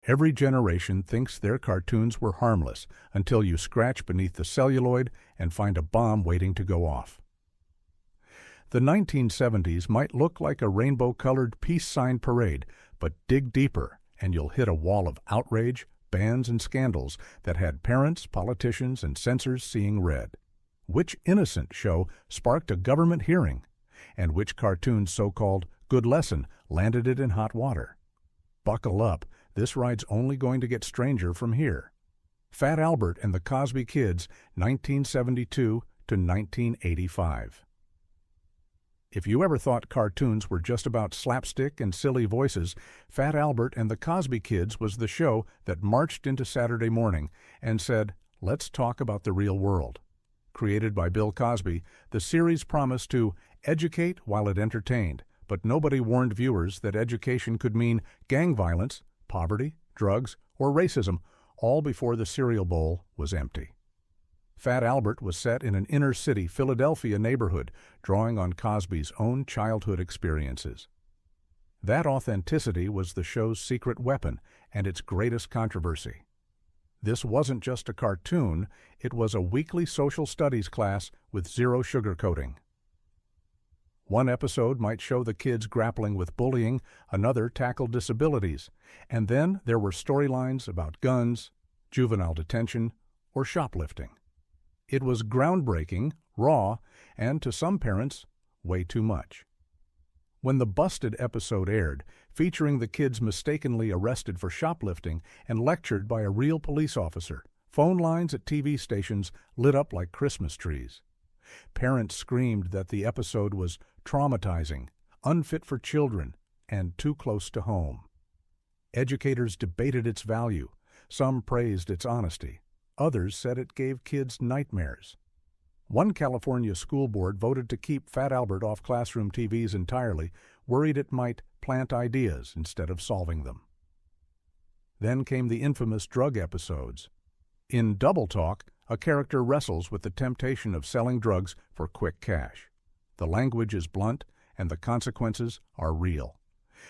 Every generation thinks their cartoons were harmless until you scratch beneath the celluloid and find a bomb waiting to go off. The 1970s might look like a rainbow-colored peace sign parade, but dig deeper and you'll hit a wall of outrage, bans, and scandals that had parents, politicians, and censors seeing red. Which innocent show sparked a government hearing? And which cartoon's so-called good lesson landed it in hot water? Buckle up, this ride's only going to get stranger from here. Fat Albert and the Cosby Kids, 1972 to 1985. If you ever thought cartoons were just about slapstick and silly voices, Fat Albert and the Cosby Kids was the show that marched into Saturday morning and said, "Let's talk about the real world." Created by Bill Cosby, the series promised to educate while it entertained, but nobody warned viewers that education could mean gang violence, poverty, drugs, or racism, all before the cereal bowl was empty. Fat Albert was set in an inner-city Philadelphia neighborhood, drawing on Cosby's own childhood experiences. That authenticity was the show's secret weapon and its greatest controversy. This wasn't just a cartoon, it was a weekly social studies class with zero sugarcoating. One episode might show the kids grappling with bullying, another tackled disabilities, and then there were storylines about guns, juvenile detention, or shoplifting. It was groundbreaking, raw, and to some parents, way too much. When the Busted episode aired, featuring the kids mistakenly arrested for shoplifting and lectured by a real police officer, phone lines at TV stations lit up like Christmas trees. Parents screamed that the episode was traumatizing, unfit for children, and too close to home. Educators debated its value. Some praised its honesty. Others said it gave kids nightmares. One California school board voted to keep Fat Albert off classroom TVs entirely, worried it might plant ideas instead of solving them. Then came the infamous drug episodes. In Double Talk, a character wrestles with the temptation of selling drugs for quick cash. The language is blunt, and the consequences are real.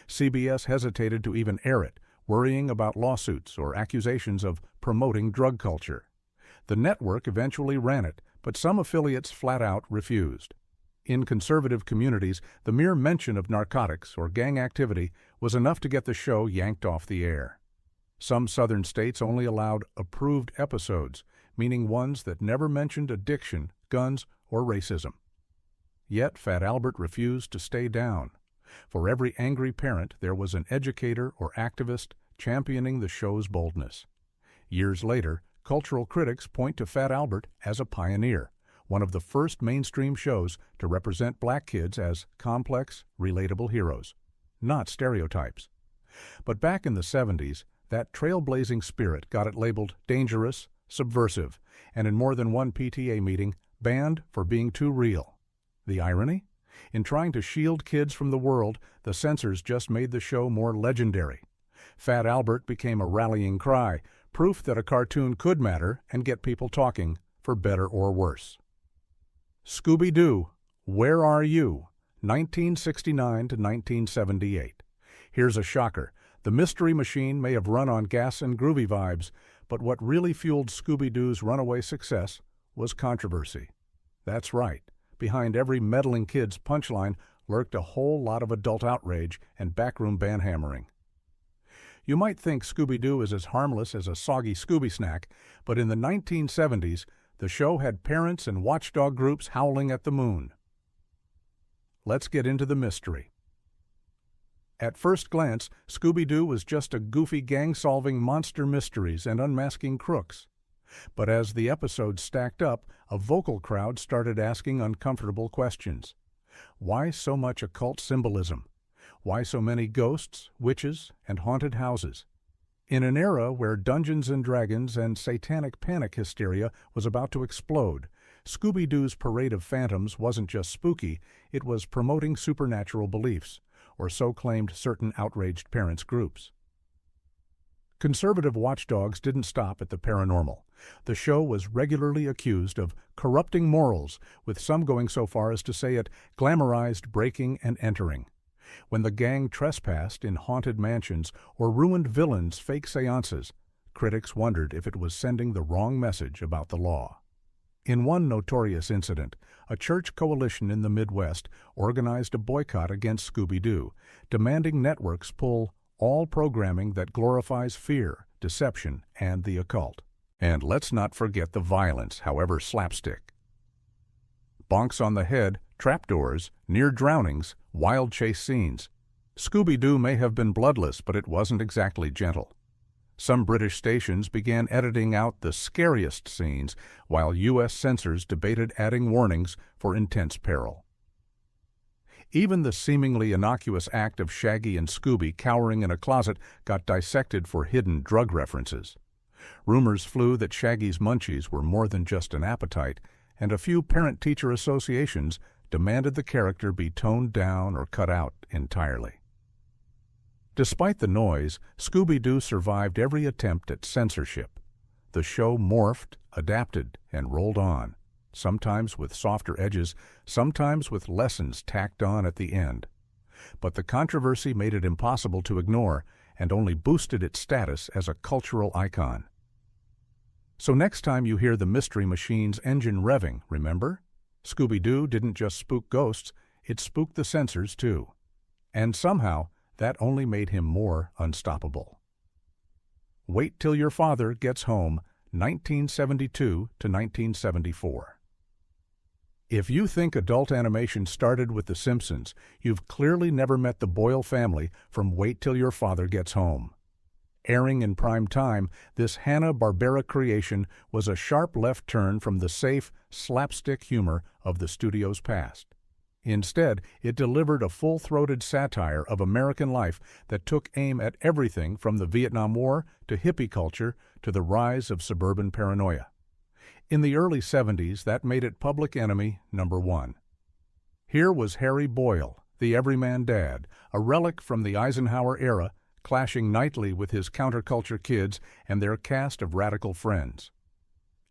CBS hesitated to even air it, worrying about lawsuits or accusations of promoting drug culture. The network eventually ran it, but some affiliates flat out refused. In conservative communities, the mere mention of narcotics or gang activity was enough to get the show yanked off the air. Some southern states only allowed approved episodes, meaning ones that never mentioned addiction, guns, or racism. Yet Fat Albert refused to stay down. For every angry parent, there was an educator or activist championing the show's boldness. Years later, cultural critics point to Fat Albert as a pioneer, one of the first mainstream shows to represent black kids as complex, relatable heroes, not stereotypes. But back in the 70s, that trailblazing spirit got it labeled dangerous, subversive, and in more than one PTA meeting, banned for being too real. The irony? In trying to shield kids from the world, the censors just made the show more legendary. Fat Albert became a rallying cry, proof that a cartoon could matter and get people talking, for better or worse. Scooby-Doo, Where Are You? 1969 to 1978. Here's a shocker. The Mystery Machine may have run on gas and groovy vibes, but what really fueled Scooby-Doo's runaway success was controversy. That's right. Behind every meddling kid's punchline lurked a whole lot of adult outrage and backroom banhammering. You might think Scooby-Doo is as harmless as a soggy Scooby snack, but in the 1970s, the show had parents and watchdog groups howling at the moon. Let's get into the mystery. At first glance, Scooby-Doo was just a goofy gang solving monster mysteries and unmasking crooks. But as the episodes stacked up, a vocal crowd started asking uncomfortable questions. Why so much occult symbolism? Why so many ghosts, witches, and haunted houses? In an era where Dungeons and Dragons and satanic panic hysteria was about to explode, Scooby-Doo's parade of phantoms wasn't just spooky, it was promoting supernatural beliefs, or so claimed certain outraged parents' groups. Conservative watchdogs didn't stop at the paranormal. The show was regularly accused of corrupting morals, with some going so far as to say it glamorized breaking and entering. When the gang trespassed in haunted mansions or ruined villains' fake seances, critics wondered if it was sending the wrong message about the law. In one notorious incident, a church coalition in the Midwest organized a boycott against Scooby-Doo, demanding networks pull all programming that glorifies fear, deception, and the occult. And let's not forget the violence, however slapstick. Bonks on the head, trapdoors, near drownings, wild chase scenes. Scooby-Doo may have been bloodless, but it wasn't exactly gentle. Some British stations began editing out the scariest scenes, while U.S. censors debated adding warnings for intense peril. Even the seemingly innocuous act of Shaggy and Scooby cowering in a closet got dissected for hidden drug references. Rumors flew that Shaggy's munchies were more than just an appetite, and a few parent-teacher associations demanded the character be toned down or cut out entirely. Despite the noise, Scooby-Doo survived every attempt at censorship. The show morphed, adapted, and rolled on, sometimes with softer edges, sometimes with lessons tacked on at the end. But the controversy made it impossible to ignore and only boosted its status as a cultural icon. So next time you hear the Mystery Machine's engine revving, remember? Scooby-Doo didn't just spook ghosts, it spooked the censors too. And somehow, that only made him more unstoppable. Wait Till Your Father Gets Home, 1972 to 1974. If you think adult animation started with The Simpsons, you've clearly never met the Boyle family from Wait Till Your Father Gets Home. Airing in prime time, this Hanna-Barbera creation was a sharp left turn from the safe, slapstick humor of the studio's past. Instead, it delivered a full-throated satire of American life that took aim at everything from the Vietnam War to hippie culture to the rise of suburban paranoia. In the early 70s, that made it public enemy #1. Here was Harry Boyle, the everyman dad, a relic from the Eisenhower era, clashing nightly with his counterculture kids and their cast of radical friends.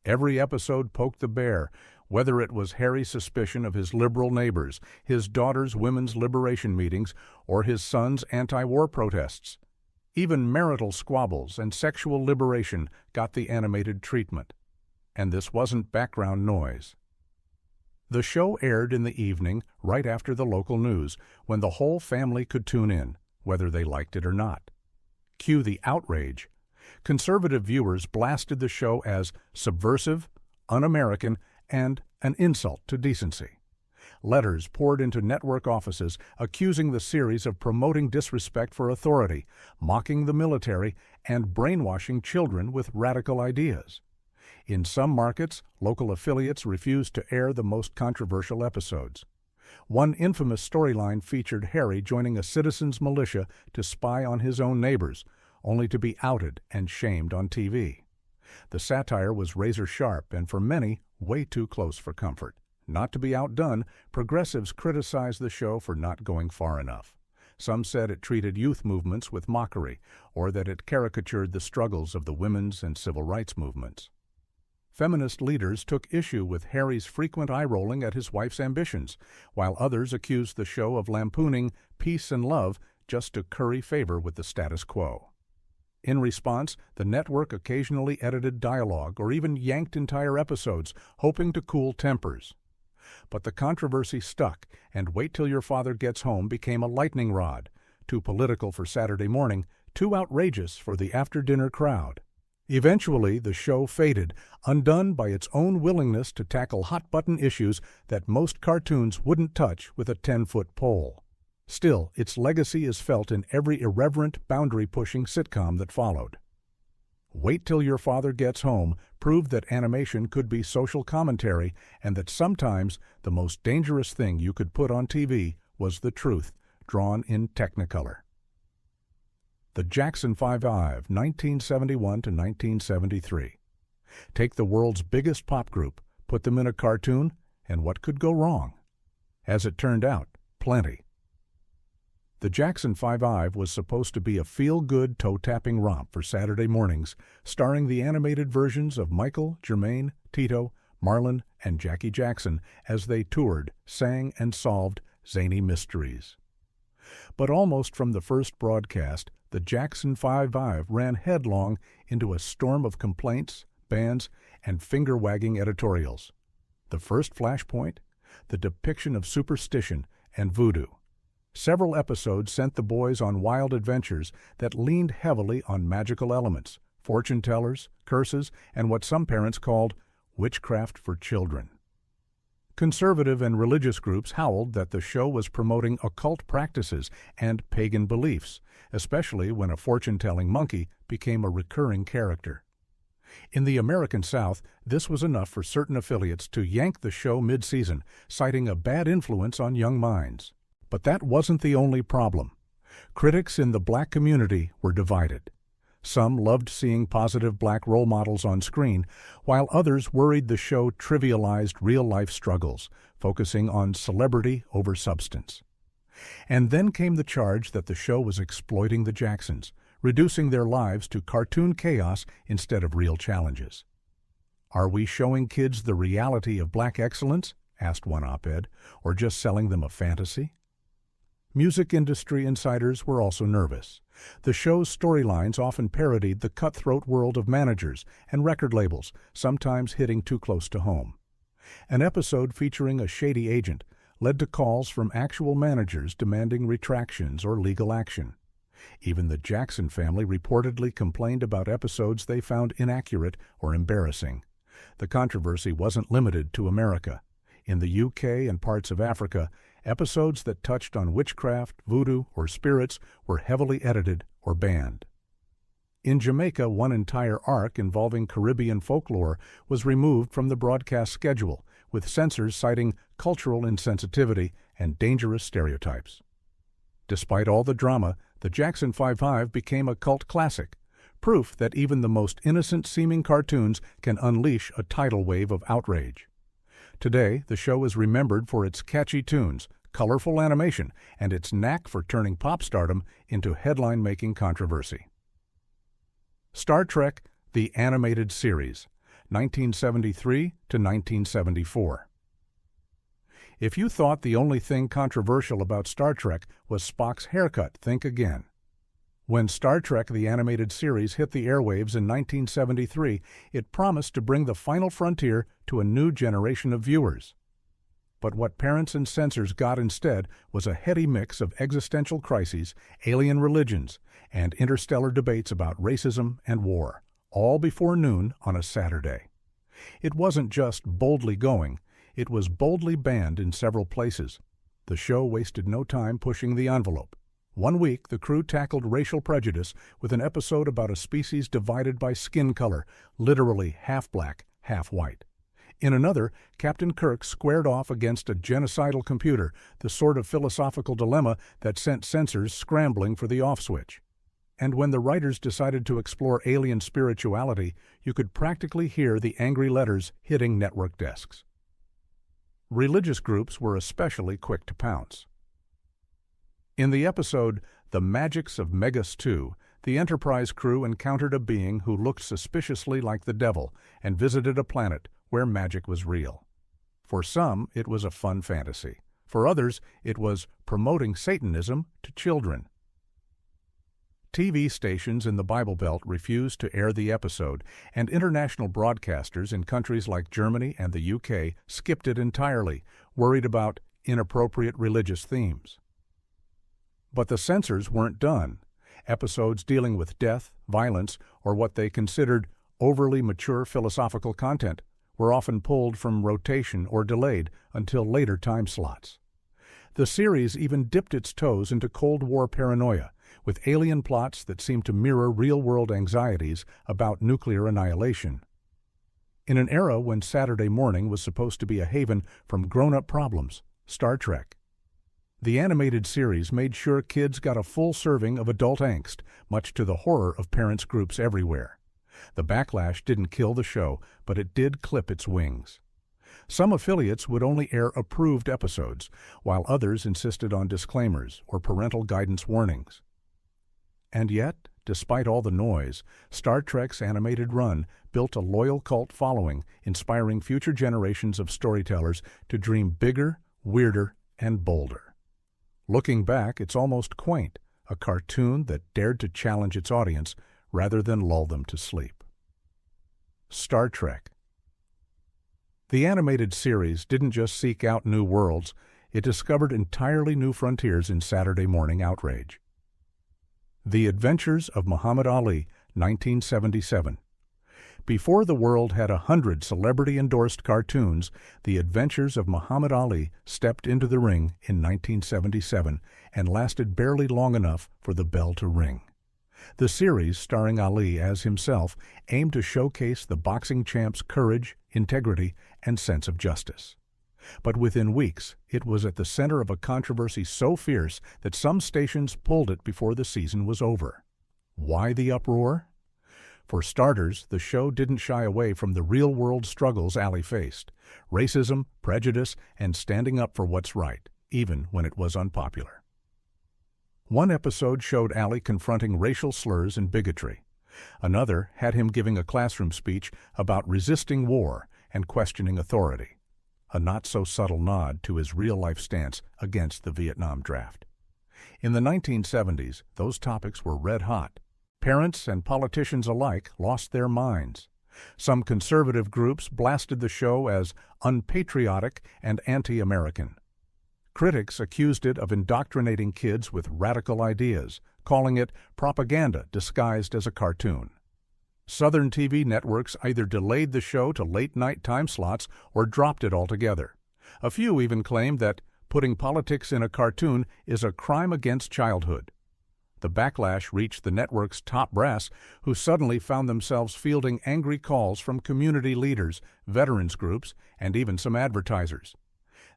Every episode poked the bear, whether it was Harry's suspicion of his liberal neighbors, his daughter's women's liberation meetings, or his son's anti-war protests. Even marital squabbles and sexual liberation got the animated treatment. And this wasn't background noise. The show aired in the evening, right after the local news, when the whole family could tune in, whether they liked it or not. Cue the outrage. Conservative viewers blasted the show as subversive, un-American, and an insult to decency. Letters poured into network offices accusing the series of promoting disrespect for authority, mocking the military, and brainwashing children with radical ideas. In some markets, local affiliates refused to air the most controversial episodes. One infamous storyline featured Harry joining a citizens' militia to spy on his own neighbors, only to be outed and shamed on TV. The satire was razor-sharp and, for many, way too close for comfort. Not to be outdone, progressives criticized the show for not going far enough. Some said it treated youth movements with mockery, or that it caricatured the struggles of the women's and civil rights movements. Feminist leaders took issue with Harry's frequent eye-rolling at his wife's ambitions, while others accused the show of lampooning peace and love just to curry favor with the status quo. In response, the network occasionally edited dialogue or even yanked entire episodes, hoping to cool tempers. But the controversy stuck, and Wait Till Your Father Gets Home became a lightning rod, too political for Saturday morning, too outrageous for the after-dinner crowd. Eventually, the show faded, undone by its own willingness to tackle hot-button issues that most cartoons wouldn't touch with a 10-foot pole. Still, its legacy is felt in every irreverent, boundary-pushing sitcom that followed. Wait Till Your Father Gets Home proved that animation could be social commentary and that sometimes the most dangerous thing you could put on TV was the truth, drawn in Technicolor. The Jackson 5, 1971 to 1973. Take the world's biggest pop group, put them in a cartoon, and what could go wrong? As it turned out, plenty. The Jackson 5 was supposed to be a feel-good, toe-tapping romp for Saturday mornings, starring the animated versions of Michael, Jermaine, Tito, Marlon, and Jackie Jackson as they toured, sang, and solved zany mysteries. But almost from the first broadcast, the Jackson 5 ran headlong into a storm of complaints, bans, and finger-wagging editorials. The first flashpoint? The depiction of superstition and voodoo. Several episodes sent the boys on wild adventures that leaned heavily on magical elements, fortune-tellers, curses, and what some parents called witchcraft for children. Conservative and religious groups howled that the show was promoting occult practices and pagan beliefs, especially when a fortune-telling monkey became a recurring character. In the American South, this was enough for certain affiliates to yank the show mid-season, citing a bad influence on young minds. But that wasn't the only problem. Critics in the black community were divided. Some loved seeing positive black role models on screen, while others worried the show trivialized real-life struggles, focusing on celebrity over substance. And then came the charge that the show was exploiting the Jacksons, reducing their lives to cartoon chaos instead of real challenges. "Are we showing kids the reality of black excellence?" asked one op-ed, "or just selling them a fantasy?" Music industry insiders were also nervous. The show's storylines often parodied the cutthroat world of managers and record labels, sometimes hitting too close to home. An episode featuring a shady agent led to calls from actual managers demanding retractions or legal action. Even the Jackson family reportedly complained about episodes they found inaccurate or embarrassing. The controversy wasn't limited to America. In the UK and parts of Africa, episodes that touched on witchcraft, voodoo, or spirits were heavily edited or banned. In Jamaica, one entire arc involving Caribbean folklore was removed from the broadcast schedule, with censors citing cultural insensitivity and dangerous stereotypes. Despite all the drama, the Jackson 5 became a cult classic, proof that even the most innocent-seeming cartoons can unleash a tidal wave of outrage. Today, the show is remembered for its catchy tunes, colorful animation, and its knack for turning pop stardom into headline-making controversy. Star Trek: The Animated Series, 1973 to 1974. If you thought the only thing controversial about Star Trek was Spock's haircut, think again. When Star Trek: The Animated Series hit the airwaves in 1973, it promised to bring the final frontier to a new generation of viewers. But what parents and censors got instead was a heady mix of existential crises, alien religions, and interstellar debates about racism and war, all before noon on a Saturday. It wasn't just boldly going, it was boldly banned in several places. The show wasted no time pushing the envelope. One week, the crew tackled racial prejudice with an episode about a species divided by skin color, literally half black, half white. In another, Captain Kirk squared off against a genocidal computer, the sort of philosophical dilemma that sent censors scrambling for the off switch. And when the writers decided to explore alien spirituality, you could practically hear the angry letters hitting network desks. Religious groups were especially quick to pounce. In the episode The Magics of Megas 2, the Enterprise crew encountered a being who looked suspiciously like the devil and visited a planet where magic was real. For some, it was a fun fantasy. For others, it was promoting Satanism to children. TV stations in the Bible Belt refused to air the episode, and international broadcasters in countries like Germany and the UK skipped it entirely, worried about inappropriate religious themes. But the censors weren't done. Episodes dealing with death, violence, or what they considered overly mature philosophical content were often pulled from rotation or delayed until later time slots. The series even dipped its toes into Cold War paranoia, with alien plots that seemed to mirror real-world anxieties about nuclear annihilation. In an era when Saturday morning was supposed to be a haven from grown-up problems, Star Trek. The animated series made sure kids got a full serving of adult angst, much to the horror of parents' groups everywhere. The backlash didn't kill the show, but it did clip its wings. Some affiliates would only air approved episodes, while others insisted on disclaimers or parental guidance warnings. And yet, despite all the noise, Star Trek's animated run built a loyal cult following, inspiring future generations of storytellers to dream bigger, weirder, and bolder. Looking back, it's almost quaint, a cartoon that dared to challenge its audience rather than lull them to sleep. Star Trek. The animated series didn't just seek out new worlds, it discovered entirely new frontiers in Saturday morning outrage. The Adventures of Muhammad Ali, 1977. Before the world had 100 celebrity-endorsed cartoons, The Adventures of Muhammad Ali stepped into the ring in 1977 and lasted barely long enough for the bell to ring. The series, starring Ali as himself, aimed to showcase the boxing champ's courage, integrity, and sense of justice. But within weeks, it was at the center of a controversy so fierce that some stations pulled it before the season was over. Why the uproar? For starters, the show didn't shy away from the real-world struggles Ali faced: racism, prejudice, and standing up for what's right, even when it was unpopular. One episode showed Ali confronting racial slurs and bigotry. Another had him giving a classroom speech about resisting war and questioning authority, a not-so-subtle nod to his real-life stance against the Vietnam draft. In the 1970s, those topics were red-hot. Parents and politicians alike lost their minds. Some conservative groups blasted the show as unpatriotic and anti-American. Critics accused it of indoctrinating kids with radical ideas, calling it propaganda disguised as a cartoon. Southern TV networks either delayed the show to late-night time slots or dropped it altogether. A few even claimed that putting politics in a cartoon is a crime against childhood. The backlash reached the network's top brass, who suddenly found themselves fielding angry calls from community leaders, veterans groups, and even some advertisers.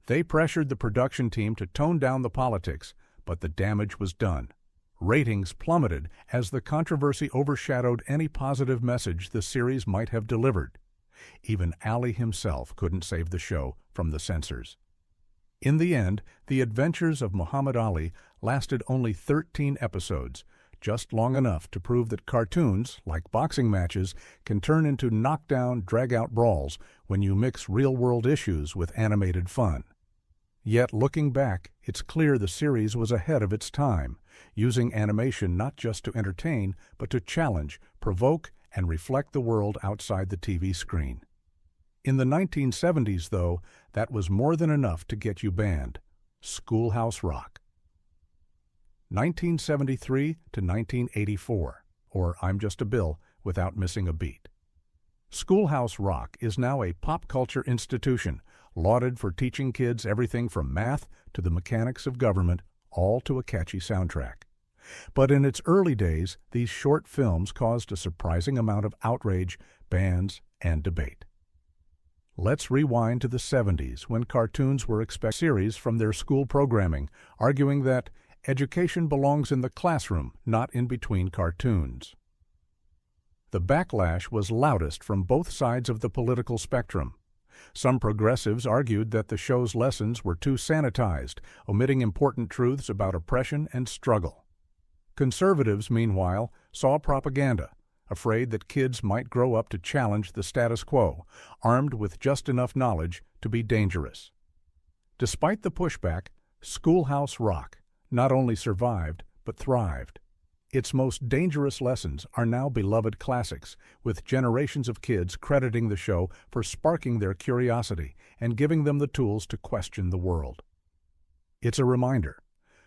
They pressured the production team to tone down the politics, but the damage was done. Ratings plummeted as the controversy overshadowed any positive message the series might have delivered. Even Ali himself couldn't save the show from the censors. In the end, The Adventures of Muhammad Ali lasted only 13 episodes, just long enough to prove that cartoons, like boxing matches, can turn into knockdown, drag-out brawls when you mix real-world issues with animated fun. Yet, looking back, it's clear the series was ahead of its time, using animation not just to entertain, but to challenge, provoke, and reflect the world outside the TV screen. In the 1970s, though, that was more than enough to get you banned. Schoolhouse Rock. 1973 to 1984, or I'm Just a Bill without missing a beat. Schoolhouse Rock is now a pop culture institution, lauded for teaching kids everything from math to the mechanics of government, all to a catchy soundtrack. But in its early days, these short films caused a surprising amount of outrage, bans, and debate. Let's rewind to the 70s, when cartoons were expected series from their school programming, arguing that education belongs in the classroom, not in between cartoons. The backlash was loudest from both sides of the political spectrum. Some progressives argued that the show's lessons were too sanitized, omitting important truths about oppression and struggle. Conservatives, meanwhile, saw propaganda, afraid that kids might grow up to challenge the status quo, armed with just enough knowledge to be dangerous. Despite the pushback, Schoolhouse Rock not only survived, but thrived. Its most dangerous lessons are now beloved classics, with generations of kids crediting the show for sparking their curiosity and giving them the tools to question the world. It's a reminder.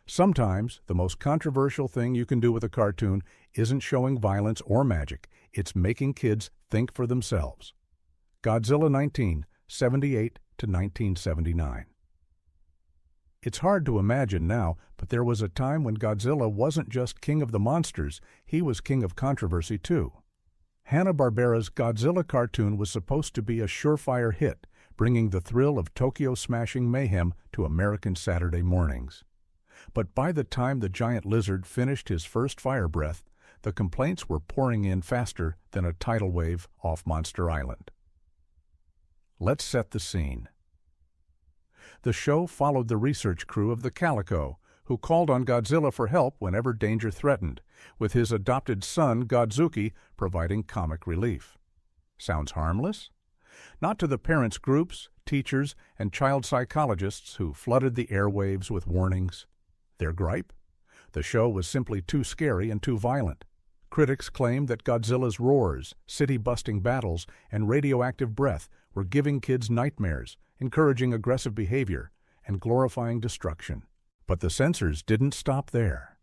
Sometimes, the most controversial thing you can do with a cartoon isn't showing violence or magic, it's making kids think for themselves. Godzilla 1978 to 1979. It's hard to imagine now, but there was a time when Godzilla wasn't just king of the monsters, he was king of controversy too. Hanna-Barbera's Godzilla cartoon was supposed to be a surefire hit, bringing the thrill of Tokyo-smashing mayhem to American Saturday mornings. But by the time the giant lizard finished his first fire breath, the complaints were pouring in faster than a tidal wave off Monster Island. Let's set the scene. The show followed the research crew of the Calico, who called on Godzilla for help whenever danger threatened, with his adopted son, Godzuki, providing comic relief. Sounds harmless? Not to the parents' groups, teachers, and child psychologists who flooded the airwaves with warnings. Their gripe? The show was simply too scary and too violent. Critics claimed that Godzilla's roars, city-busting battles, and radioactive breath were giving kids nightmares, encouraging aggressive behavior, and glorifying destruction. But the censors didn't stop there.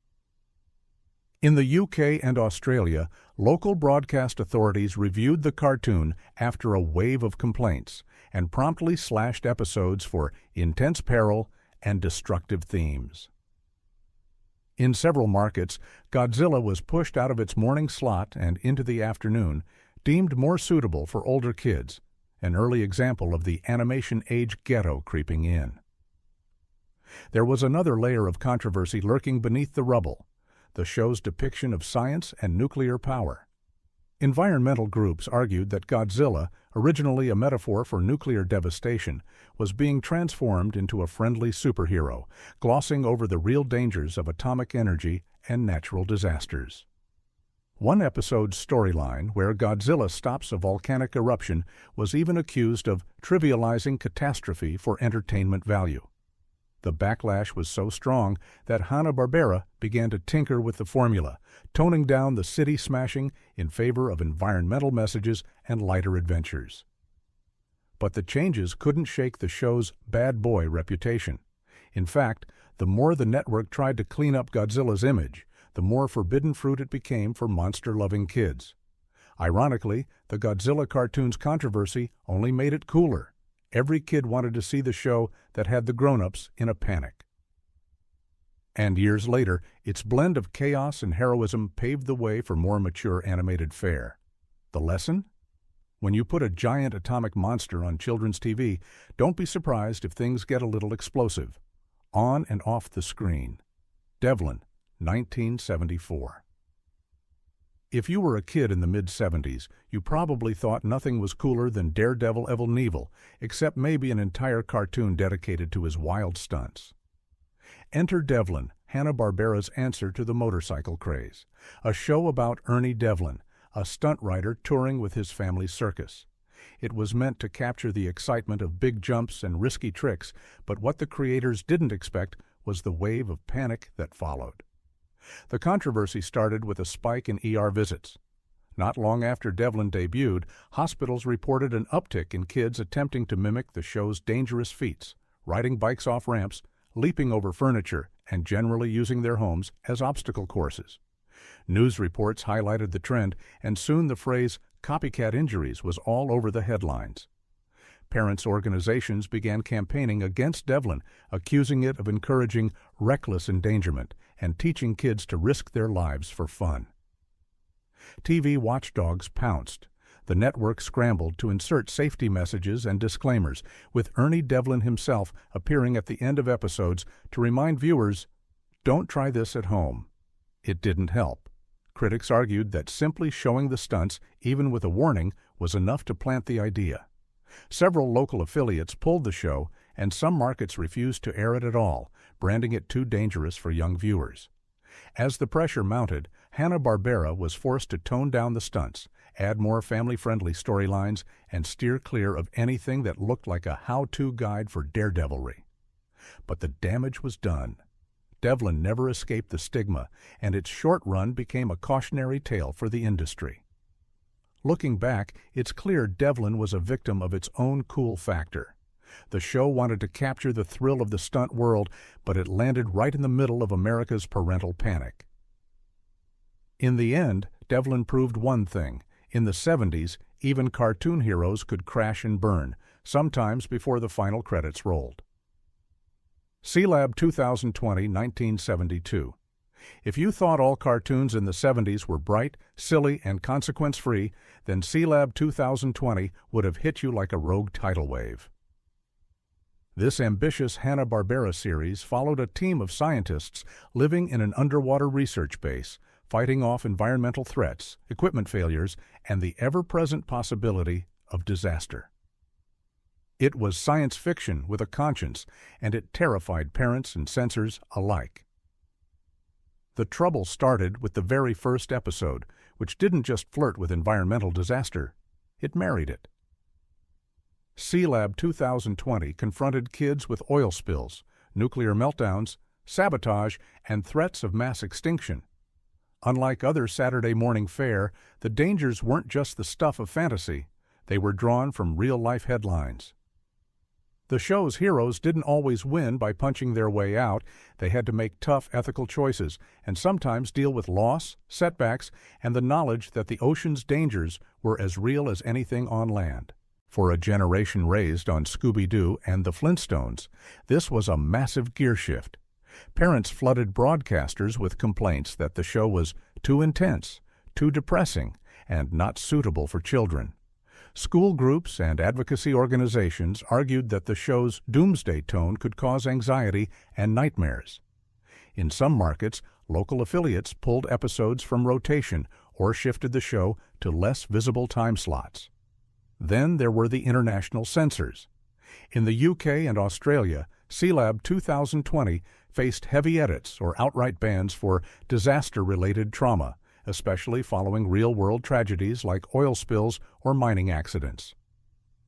In the UK and Australia, local broadcast authorities reviewed the cartoon after a wave of complaints and promptly slashed episodes for intense peril and destructive themes. In several markets, Godzilla was pushed out of its morning slot and into the afternoon, deemed more suitable for older kids, an early example of the animation age ghetto creeping in. There was another layer of controversy lurking beneath the rubble, the show's depiction of science and nuclear power. Environmental groups argued that Godzilla, originally a metaphor for nuclear devastation, was being transformed into a friendly superhero, glossing over the real dangers of atomic energy and natural disasters. One episode's storyline, where Godzilla stops a volcanic eruption, was even accused of trivializing catastrophe for entertainment value. The backlash was so strong that Hanna-Barbera began to tinker with the formula, toning down the city smashing in favor of environmental messages and lighter adventures. But the changes couldn't shake the show's bad boy reputation. In fact, the more the network tried to clean up Godzilla's image, the more forbidden fruit it became for monster-loving kids. Ironically, the Godzilla cartoon's controversy only made it cooler. Every kid wanted to see the show that had the grown-ups in a panic. And years later, its blend of chaos and heroism paved the way for more mature animated fare. The lesson? When you put a giant atomic monster on children's TV, don't be surprised if things get a little explosive. On and off the screen. Devlin, 1974. If you were a kid in the mid-'70s, you probably thought nothing was cooler than Daredevil Evel Knievel, except maybe an entire cartoon dedicated to his wild stunts. Enter Devlin, Hanna-Barbera's answer to the motorcycle craze, a show about Ernie Devlin, a stunt rider touring with his family circus. It was meant to capture the excitement of big jumps and risky tricks, but what the creators didn't expect was the wave of panic that followed. The controversy started with a spike in ER visits. Not long after Devlin debuted, hospitals reported an uptick in kids attempting to mimic the show's dangerous feats, riding bikes off ramps, leaping over furniture, and generally using their homes as obstacle courses. News reports highlighted the trend, and soon the phrase "copycat injuries" was all over the headlines. Parents' organizations began campaigning against Devlin, accusing it of encouraging reckless endangerment and teaching kids to risk their lives for fun. TV watchdogs pounced. The network scrambled to insert safety messages and disclaimers, with Ernie Devlin himself appearing at the end of episodes to remind viewers, "Don't try this at home." It didn't help. Critics argued that simply showing the stunts, even with a warning, was enough to plant the idea. Several local affiliates pulled the show, and some markets refused to air it at all, branding it too dangerous for young viewers. As the pressure mounted, Hanna-Barbera was forced to tone down the stunts, add more family-friendly storylines, and steer clear of anything that looked like a how-to guide for daredevilry. But the damage was done. Devlin never escaped the stigma, and its short run became a cautionary tale for the industry. Looking back, it's clear Devlin was a victim of its own cool factor. The show wanted to capture the thrill of the stunt world, but it landed right in the middle of America's parental panic. In the end, Devlin proved one thing. In the '70s, even cartoon heroes could crash and burn, sometimes before the final credits rolled. Sealab 2020, 1972. If you thought all cartoons in the '70s were bright, silly, and consequence-free, then Sealab 2020 would have hit you like a rogue tidal wave. This ambitious Hanna-Barbera series followed a team of scientists living in an underwater research base, fighting off environmental threats, equipment failures, and the ever-present possibility of disaster. It was science fiction with a conscience, and it terrified parents and censors alike. The trouble started with the very first episode, which didn't just flirt with environmental disaster, it married it. Sealab 2020 confronted kids with oil spills, nuclear meltdowns, sabotage, and threats of mass extinction. Unlike other Saturday morning fare, the dangers weren't just the stuff of fantasy. They were drawn from real-life headlines. The show's heroes didn't always win by punching their way out. They had to make tough ethical choices and sometimes deal with loss, setbacks, and the knowledge that the ocean's dangers were as real as anything on land. For a generation raised on Scooby-Doo and the Flintstones, this was a massive gear shift. Parents flooded broadcasters with complaints that the show was too intense, too depressing, and not suitable for children. School groups and advocacy organizations argued that the show's doomsday tone could cause anxiety and nightmares. In some markets, local affiliates pulled episodes from rotation or shifted the show to less visible time slots. Then there were the international censors. In the UK and Australia, Sealab 2020 faced heavy edits or outright bans for disaster-related trauma, especially following real-world tragedies like oil spills or mining accidents.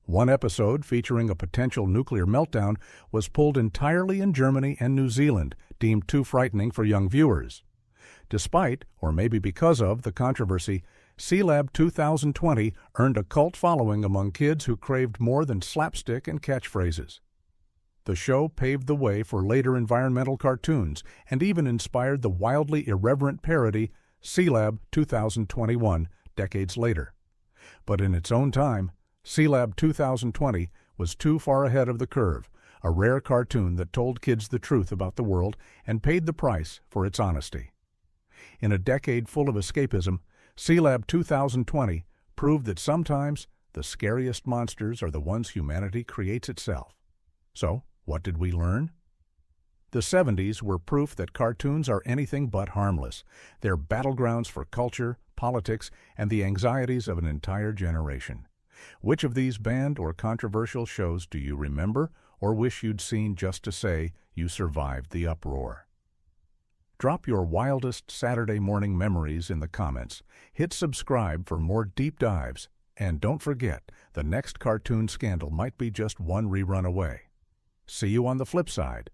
One episode featuring a potential nuclear meltdown was pulled entirely in Germany and New Zealand, deemed too frightening for young viewers. Despite, or maybe because of, the controversy, Sealab 2020 earned a cult following among kids who craved more than slapstick and catchphrases. The show paved the way for later environmental cartoons and even inspired the wildly irreverent parody Sealab 2021 decades later. But in its own time, Sealab 2020 was too far ahead of the curve, a rare cartoon that told kids the truth about the world and paid the price for its honesty. In a decade full of escapism, Sealab 2020 proved that sometimes the scariest monsters are the ones humanity creates itself. So, what did we learn? The 70s were proof that cartoons are anything but harmless. They're battlegrounds for culture, politics, and the anxieties of an entire generation. Which of these banned or controversial shows do you remember or wish you'd seen just to say you survived the uproar? Drop your wildest Saturday morning memories in the comments. Hit subscribe for more deep dives. And don't forget, the next cartoon scandal might be just one rerun away. See you on the flip side.